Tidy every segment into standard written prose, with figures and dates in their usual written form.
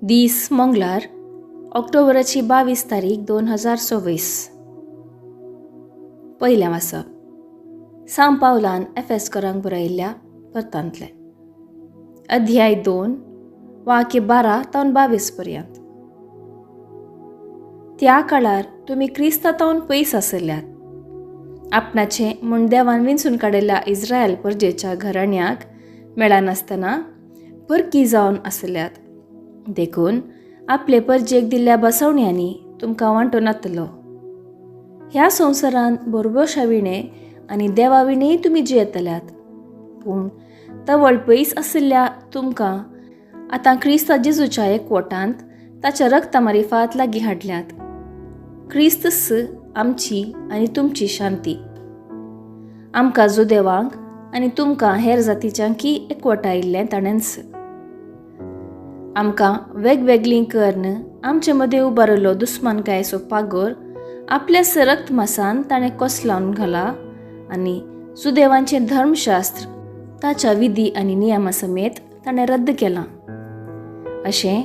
दीस मंगळार ऑक्टोबराची 22 तारीख 2024. पयलें वाचप सांत पावलान एफेसकारांक बरयल्ल्या परतांतलें अध्याय 2 वाक्य 12 ते 22 पर्यंत. त्या काळार तुमी क्रिस्तांतावन पयस आसल्यात. आपणाचे म्हूण देवान विंचून काडिल्ल्या इस्रायल परजेच्या घराण्याक मेळनासतना परकी जावन आसल्यात. देखून आपले परजेक दिल्ल्या बसवण्यांनी तुमकां वांटो नातलो. ह्या संवसारांत बरोबशा विणे आनी देवा विणेय तुमी जियेतल्यात. पूण तवळ पयस आशिल्ल्या तुमकां आतां क्रिस्त जेजूच्या एकवटांत ताच्या रक्ता मारिफात लागीं हाडल्यात. क्रिस्तस आमची आनी तुमची शांती. आमकां जुदेवांक आनी तुमकां हेर जातीच्यांकी एकवटायिल्लें ताणेंच. आमकां वेगवेगळीं कर्ण आमचे मदें उबारिल्लो दुस्मानकायेचो पागोर आपल्या रक्त मासान ताणें कोसलावन घाला आनी सुदेवांचें धर्मशास्त्र ताच्या विधी आनी नियमा समेत ताणें रद्द केलां. अशें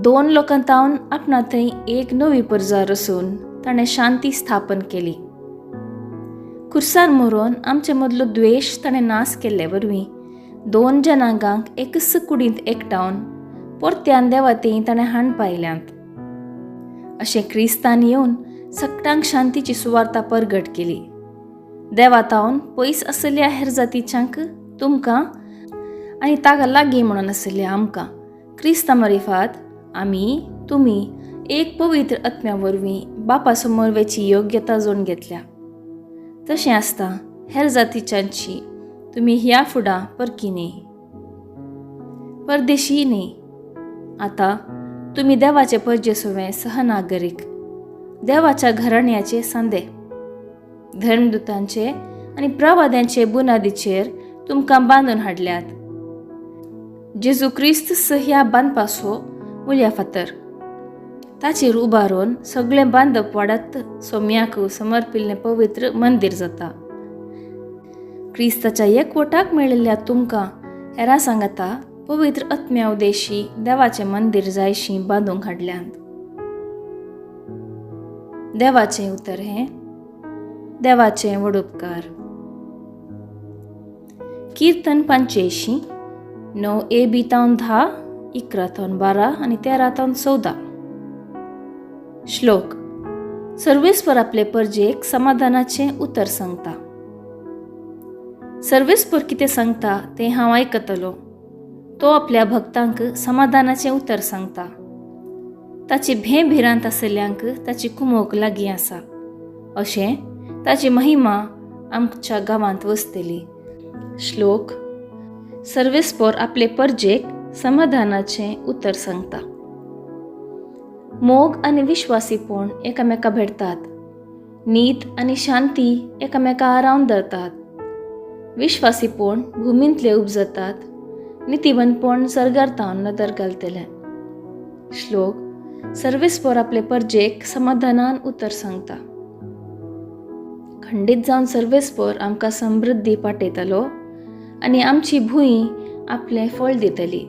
2 लोकांतावन आपणा थंय एक नवी परजा रचून ताणें शांती स्थापन केली. खुर्सार मरोवन आमचे मदलो द्वेश ताणें नास केल्ले वरवीं 2 जनांगांक एकच कुडींत एकठावन परत्यान देवा थंय ताणें हाड पायल्यांत. अशें क्रिस्तान येवन सगळ्यांक शांतीची सुवार्ता परगट केली. देवातावन पयस आसल्या हेर जातीच्यांक तुमकां आनी ताका लागीं म्हणून आसल्या आमकां क्रिस्ता मारिफात आमी तुमी एक पवित्र आत्म्या वरवीं बापा समोर वेची योग्यता जोडून घेतल्या. तशें आसता हेर जातीच्यांची तुमी ह्या फुडां परकी न्ही, परदेशी न्ही. आतां तुमी देवाचे परजे सोवे सहनागरीक, देवाच्या घराण्याचे सांदे, धर्मदुतांचे आनी प्रवाद्यांचे बुनादीचेर तुमकां बांदून हाडल्यात. जेजू क्रिस्त ह्या बांदपाचो मुल्या फातर ताचेर उबारून सगळें बांदप वाडत सोम्याक समर्पिल्लें पवित्र मंदीर जाता. क्रिस्ताच्या एकवटाक मेळिल्ल्या तुमकां हेरां सांगता पवित्र आत्म्या उदेशी देवाचें मंदीर जायशीं बांदूंक हाडल्यांत. देवाचें उतर हें देवाचें व्हड उपकार. कीर्तन 85 9 AB 10 11 12 आनी 13 14. श्लोक. सर्वेस्पर आपले परजेक समाधानाचें उतर सांगता. सर्वेस्पर कितें सांगता तें हांव आयकतलो. तो आपल्या भक्तांक समाधानाचें उतर सांगता. ताची भेभिरांत आसल्यांक ताची कुमोक लागीं आसा. अशें ताची महिमा आमच्या गांवांत वसतली. श्लोक. सर्वेस्पर आपले परजेक समाधानाचें उतर सांगता. मोग आनी विश्वासीपण एकामेका भेटतात. नीत आनी शांती एकामेका आरावन धरतात. विश्वासीपण भुमींतले उपजतात. नितीवंतपण सर्गार्थावन नदर घालतलें. श्लोक. सर्वेस्पर आपले परजेक समाधानान उतर सांगता. खंडीत जावन सर्वेस्पर आमकां समृद्धी पाटयतलो आनी आमची भूंय आपलें फळ दितली.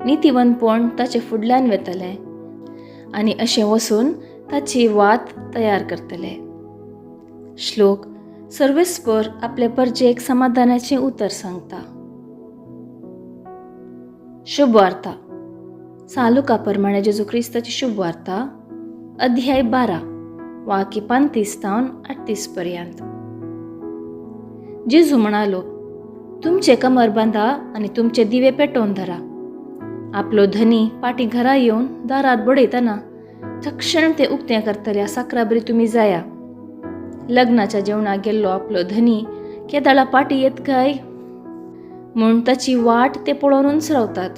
नितीवंतपण ताचे फुडल्यान वेतलें आनी अशें वसून ताची वात तयार करतले. श्लोक. सर्वेस्पर आपले परजेक समाधानाचें उतर सांगता. शुभ वार्ता. सालुका प्रमाणे जेजू क्रिस्ताची शुभ वार्ता अध्याय 12 वाक्य 35 ते 38 पर्यंत. जेजू म्हणालो, तुमचे कमर बांदा आनी तुमचे दिवे पेटोवन धरा. आपलो धनी पाटी घरा येवन दारात बडयतना तक्षण ते उक्तें करतल्या साकराबरी तुमी जाया. लग्नाच्या जेवणाक गेल्लो आपलो धनी केदाळा पाटी येत काय म्हूण ताची वाट ते पळोवनूच रावतात.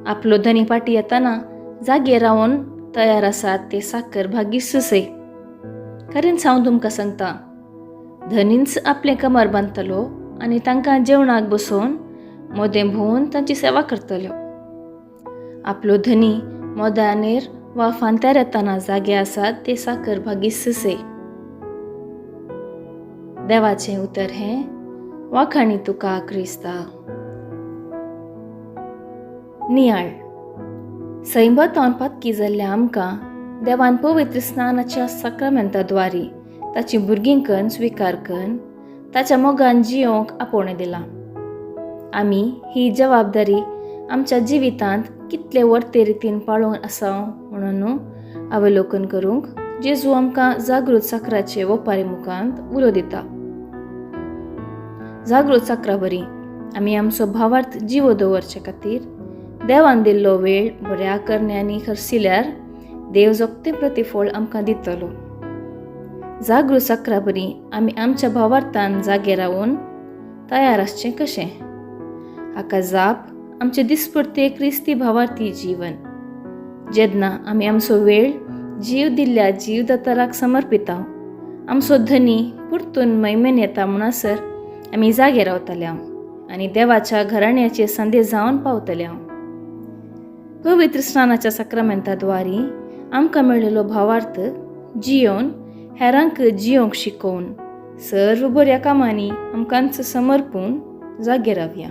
आपलो धनी पाटी येताना जागे रावन तयार आसात ते साकर भागी सुसय. खरेंच हांव तुमकां सांगता, धनीच आपलें कमर बांदतलो आनी तांकां जेवणाक बसोवन मोदें भोवन तांची सेवा करतलो. आपलो धनी मोदानेर वा फांत्यार येताना जागे आसात ते साकर भागी सुसय. देवाचें उतर हें वाखाणी तुका क्रिस्ता. नियाळ. सैमतावन पक्की जाल्ल्या आमकां देवान पवित्र स्नानाच्या सक्रामेंताद्वारे ताची भुरगींकन स्विकार करून ताच्या मोगान जियोंक आपोवणें दिलां. आमी ही जबाबदारी आमच्या जिवितांत कितले वर्ते रितीन पाळूंक आसा म्हणून अवलोकन करूंक जेजू आमकां जागृत साकराचे ओपारी मुखांत उलो दिता. जागृत साकरा बरी आमी आमचो भावार्थ जिवो दवरचे खातीर देवान दिल्लो वेळ बऱ्या करण्यांनी खर्चिल्यार देव जगते प्रतिफळ आमकां दितलो. जागृत साकरा बरी आमी आमच्या भावार्थान जागे रावून तयार आसचें कशें? हाका जाप आमचे दिसपट्टे क्रिस्ती भावार्थी जीवन. जेन्ना आमी आमचो वेळ जीव दिल्ल्या जीवदाताराक समर्पिता, आमचो धनी परतून मैमेन येता म्हणसर आमी जागे रावतल्या आनी देवाच्या घराण्याचे संदेश जावन पावतल्या. पवित्र स्नानाच्या सक्रामेंताद्वारे आमकां मेळिल्लो भावार्थ जियोन हेरांक जियोंक शिकोवन सर्व बऱ्या कामांनी आमकांच समर्पून जागे रावया.